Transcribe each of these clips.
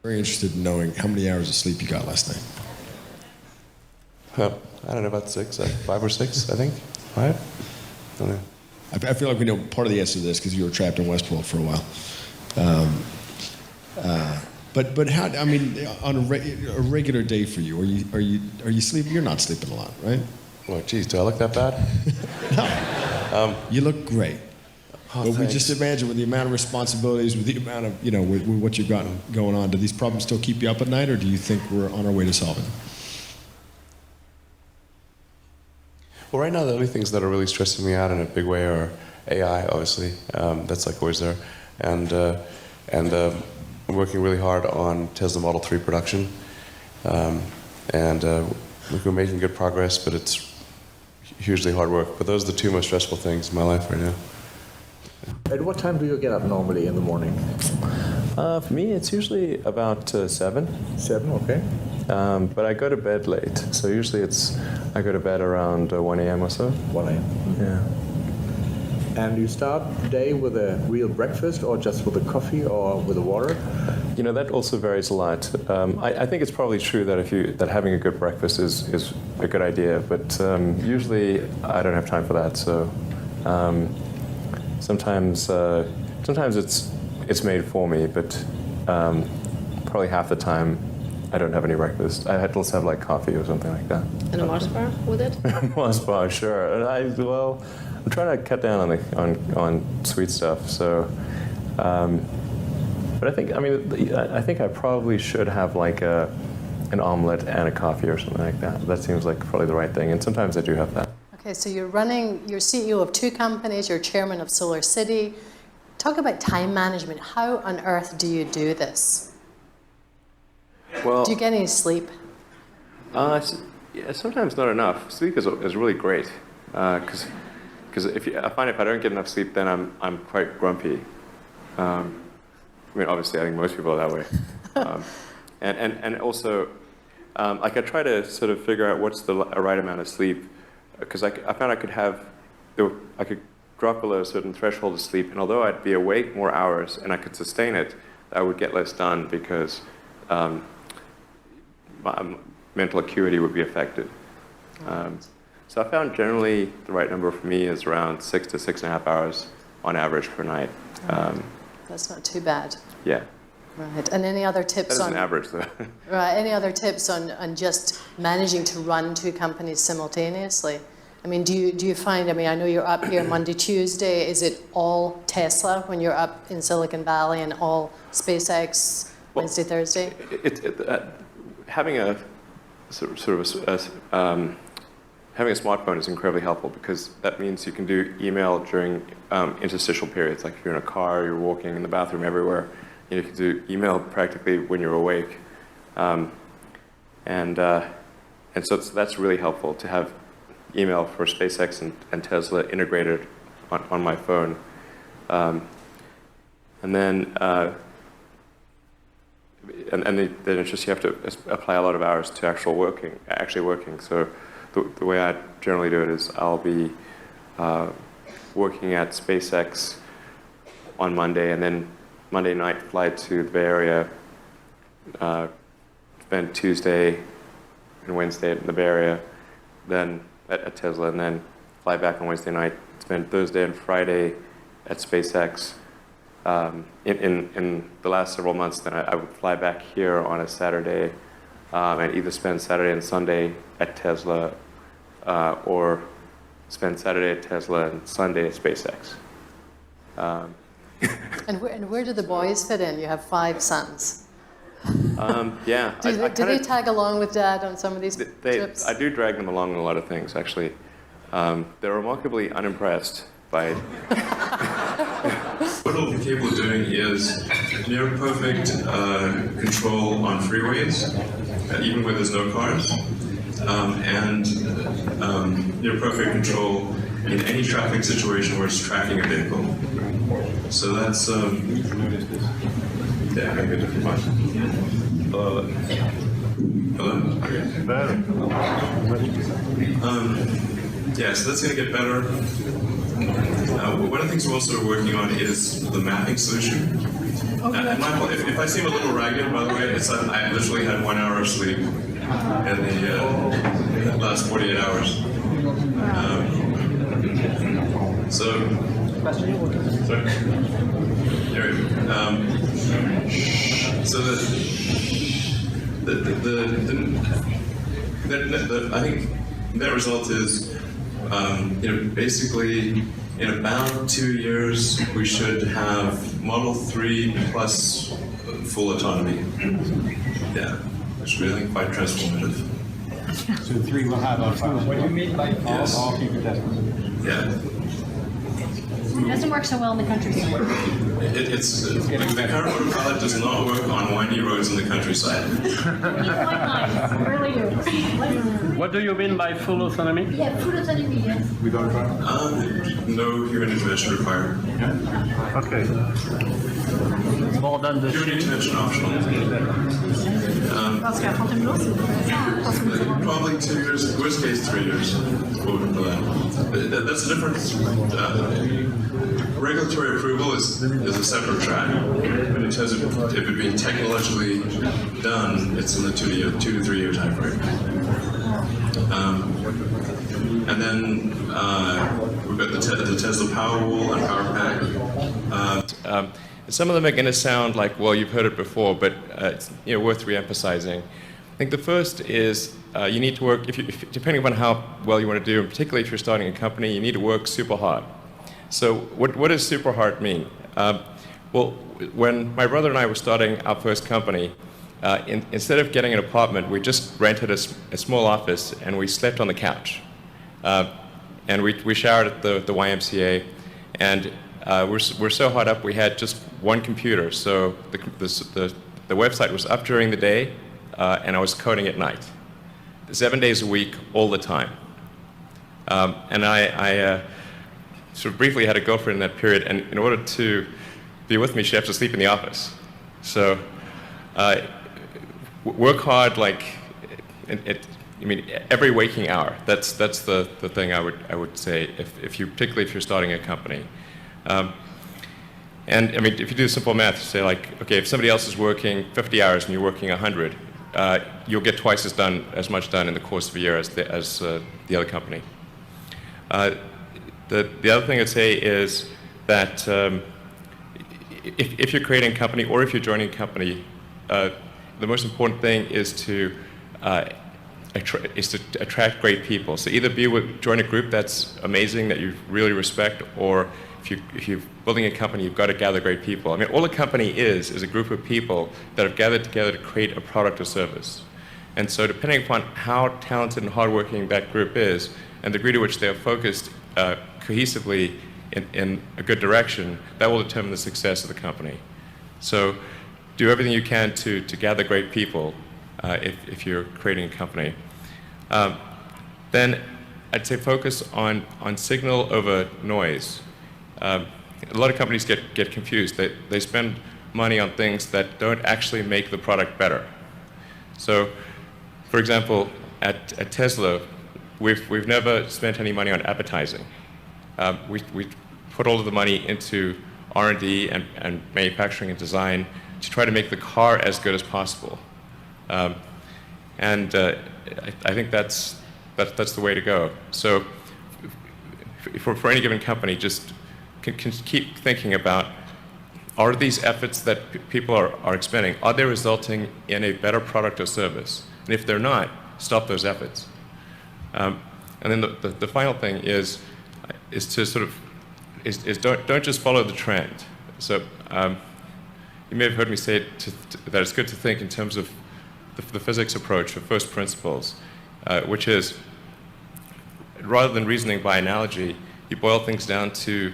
Very interested in knowing how many hours of sleep you got last night. I don't know, about 5 or 6, I think. 5? I don't know. I feel like we know part of the answer to this because you were trapped in Westport for a while. But how? I mean, on a regular day for you, are you sleeping? You're not sleeping a lot, right? Oh, geez, do I look that bad? No. You look great. Oh, but we thanks. just imagine with the amount of responsibilities, with the amount of with what you've got going on, do these problems still keep you up at night, or do you think we're on our way to solving them? Well, right now the only things that are really stressing me out in a big way are AI, obviously. That's like always there, and I'm working really hard on Tesla Model 3 production, and we're making good progress, but it's hugely hard work. But those are the two most stressful things in my life right now. At what time do you get up normally in the morning? For me, it's usually about 7. 7, okay. But I go to bed late, so usually I go to bed around 1 a.m. or so. 1 a.m. Yeah. And you start the day with a real breakfast, or just with a coffee, or with a water? You know, that also varies a lot. I think it's probably true that having a good breakfast is a good idea, but usually I don't have time for that. So sometimes it's made for me, but probably half the time I don't have any breakfast. I had to have like coffee or something like that. And a Mars bar with it? Mars bar, sure. And I'm trying to cut down on sweet stuff. So, but I think I probably should have like an omelet and a coffee or something like that. That seems like probably the right thing. And sometimes I do have that. Okay, so you're CEO of 2 companies, you're chairman of Solar City. Talk about time management. How on earth do you do this? Well, Do you get any sleep? Yeah, sometimes not enough. Sleep is really great, because I find if I don't get enough sleep, then I'm quite grumpy. I mean, obviously, I think most people are that way. And also, like I try to sort of figure out what's the right amount of sleep, because I found I could drop below a certain threshold of sleep, and although I'd be awake more hours and I could sustain it, I would get less done because my mental acuity would be affected. So I found generally the right number for me is around 6 to 6.5 hours on average per night. That's not too bad. Yeah. Right. And any other tips That is on an average, though. Right. Any other tips on just managing to run 2 companies simultaneously? I mean, do you find? I mean, I know you're up here Monday, Tuesday. Is it all Tesla when you're up in Silicon Valley, and all SpaceX Wednesday, Thursday? Having a having a smartphone is incredibly helpful, because that means you can do email during interstitial periods. Like if you're in a car, you're walking in the bathroom, everywhere. You can do email practically when you're awake, and so that's really helpful to have email for SpaceX and Tesla integrated on my phone, and then it's just you have to apply a lot of hours to actually working. So the way I generally do it is I'll be working at SpaceX on Monday, and then Monday night flight to the Bay Area, spend Tuesday and Wednesday in the Bay Area, then at Tesla, and then fly back on Wednesday night, spend Thursday and Friday at SpaceX. In the last several months, then I would fly back here on a Saturday and either spend Saturday and Sunday at Tesla or spend Saturday at Tesla and Sunday at SpaceX. And where do the boys fit in? You have 5 sons. Yeah. Do they tag along with Dad on some of these trips? I do drag them along in a lot of things, actually. They're remarkably unimpressed by... What all the people are doing is near perfect control on freeways, even where there's no cars, and near perfect control in any traffic situation where it's tracking a vehicle. So that's, yeah, maybe a different one. Hello? Okay. Yeah, so that's going to get better. One of the things we're also working on is the mapping solution. And Michael, if I seem a little ragged, by the way, it's that I literally had 1 hour of sleep in the last 48 hours. Sorry. So I think that result is, basically in about 2 years we should have Model 3 plus full autonomy. Yeah, it's really quite transformative. So 3 will have autonomy. What do you mean by all people Yeah. It doesn't work so well in the countryside. The current autopilot does not work on windy roads in the countryside. Really do. What do you mean by full autonomy? Yeah, full autonomy, yes. Without driver? No human intervention required. Okay. More than the Human intervention optional. Probably 2 years, worst case 3 years. That's a different. Regulatory approval is a separate track. But in terms of if it being technologically done, it's in the 2 to 3 year time frame. And then we've got the Tesla Powerwall and Powerpack. Some of them are going to sound like, well, you've heard it before, but it's worth re-emphasizing. I think the first is you need to work, depending upon how well you want to do, and particularly if you're starting a company, you need to work super hard. So what does super hard mean? Well, when my brother and I were starting our first company, instead of getting an apartment, we just rented a small office and we slept on the couch. And we showered at the YMCA, and we're so hot up we had just one computer. So the website was up during the day, and I was coding at night, 7 days a week, all the time. And I sort of briefly had a girlfriend in that period, and in order to be with me, she had to sleep in the office. So work hard, like every waking hour. That's the thing I would say particularly if you're starting a company. And if you do simple math, say like, okay, if somebody else is working 50 hours and you're working 100, you'll get twice as much done in the course of a year as the other company. The other thing I'd say is that if you're creating a company or if you're joining a company, the most important thing is to attract great people. So either join a group that's amazing that you really respect, or if you're building a company, you've got to gather great people. All a company is a group of people that have gathered together to create a product or service. And so depending upon how talented and hardworking that group is, and the degree to which they are focused cohesively in a good direction, that will determine the success of the company. So do everything you can to gather great people if you're creating a company. Then I'd say focus on signal over noise. A lot of companies get confused. They spend money on things that don't actually make the product better. So, for example, at Tesla, we've never spent any money on advertising. We put all of the money into R&D and manufacturing and design to try to make the car as good as possible. And I think that's the way to go. So for any given company, just can keep thinking about, are these efforts that people are expending, are they resulting in a better product or service? And if they're not, stop those efforts. And then the final thing is to sort of don't just follow the trend. So you may have heard me say that it's good to think in terms of the physics approach of first principles, which is rather than reasoning by analogy, you boil things down to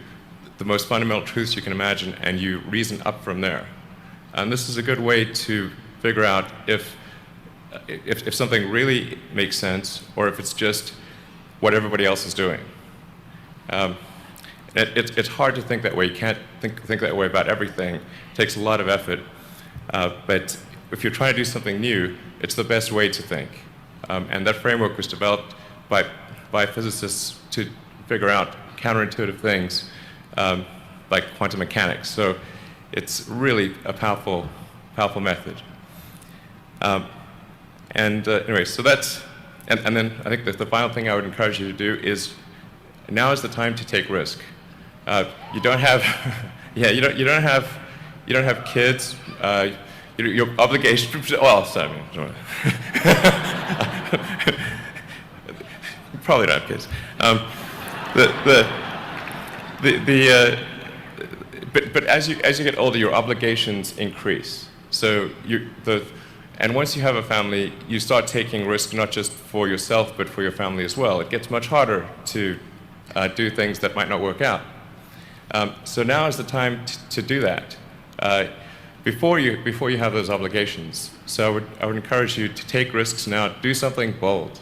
the most fundamental truths you can imagine, and you reason up from there. And this is a good way to figure out if something really makes sense, or if it's just what everybody else is doing. It's hard to think that way. You can't think that way about everything. It takes a lot of effort. But if you're trying to do something new, it's the best way to think. And that framework was developed by physicists to figure out counterintuitive things like quantum mechanics. So it's really a powerful method. Anyway, so that's, and then I think that the final thing I would encourage you to do is, now is the time to take risk. You don't have, you don't have kids. Your obligation. Well, sorry. You probably don't have kids. But as you get older, your obligations increase. So and once you have a family, you start taking risks not just for yourself, but for your family as well. It gets much harder to do things that might not work out. So now is the time to do that before you have those obligations. So I would encourage you to take risks now. Do something bold.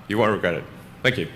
You won't regret it. Thank you.